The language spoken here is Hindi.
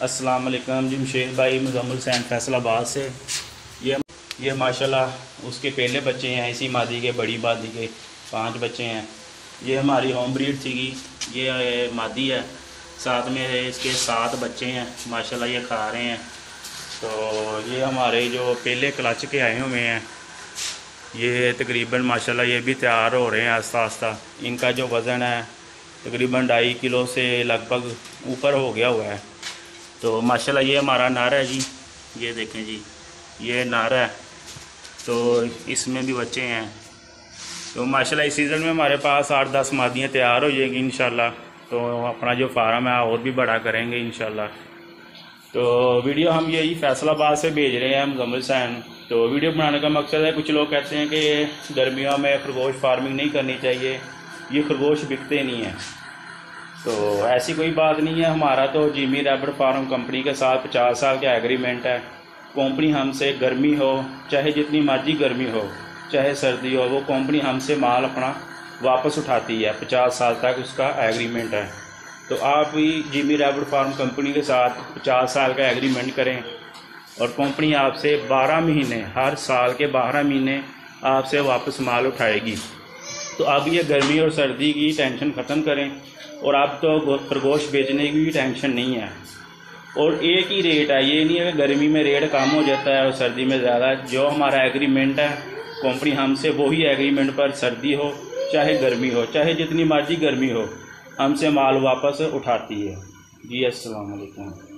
अस्सलाम वालेकुम। जमशेद भाई मुजम्मिल हुसैन फैसलाबाद से। ये माशाल्लाह उसके पहले बच्चे हैं, इसी मादी के, बड़ी मादी के 5 बच्चे हैं। ये हमारी होम ब्रीड थी। ये मादी है, साथ में इसके 7 बच्चे हैं माशाल्लाह, ये खा रहे हैं। तो ये हमारे जो पहले क्लच के आए हुए हैं, ये तकरीबन माशाल्लाह ये भी तैयार हो रहे हैं आस्ता आस्ता। इनका जो वज़न है तकरीबन 2.5 किलो से लगभग ऊपर हो गया हुआ है। तो माशाल्लाह ये हमारा नर है जी, ये देखें जी, ये नर है। तो इसमें भी बच्चे हैं। तो माशाल्लाह इस सीज़न में हमारे पास 8-10 मादियाँ तैयार हो जाएंगी इंशाल्लाह। तो अपना जो फार्म है और भी बड़ा करेंगे इंशाल्लाह। तो वीडियो हम यही फैसलाबाद से भेज रहे हैं मुजम्मिल हुसैन। तो वीडियो बनाने का मकसद है, कुछ लोग कहते हैं कि गर्मियों में खरगोश फार्मिंग नहीं करनी चाहिए, ये खरगोश बिकते नहीं हैं। तो ऐसी कोई बात नहीं है। हमारा तो जिमी रैबिट फार्म कंपनी के साथ 50 साल का एग्रीमेंट है। कंपनी हमसे गर्मी हो, चाहे जितनी मर्जी गर्मी हो, चाहे सर्दी हो, वो कंपनी हमसे माल अपना वापस उठाती है। 50 साल तक उसका एग्रीमेंट है। तो आप भी जिमी रैबिट फार्म कंपनी के साथ 50 साल का एग्रीमेंट करें और कंपनी आपसे 12 महीने, हर साल के 12 महीने आपसे वापस माल उठाएगी। तो अब ये गर्मी और सर्दी की टेंशन ख़त्म करें और अब तो खरगोश बेचने की भी टेंशन नहीं है। और एक ही रेट है, ये नहीं है कि गर्मी में रेट कम हो जाता है और सर्दी में ज़्यादा। जो हमारा एग्रीमेंट है कंपनी हमसे, वही एग्रीमेंट पर सर्दी हो चाहे गर्मी हो, चाहे जितनी मर्जी गर्मी हो, हमसे माल वापस उठाती है जी। अस्सलाम वालेकुम।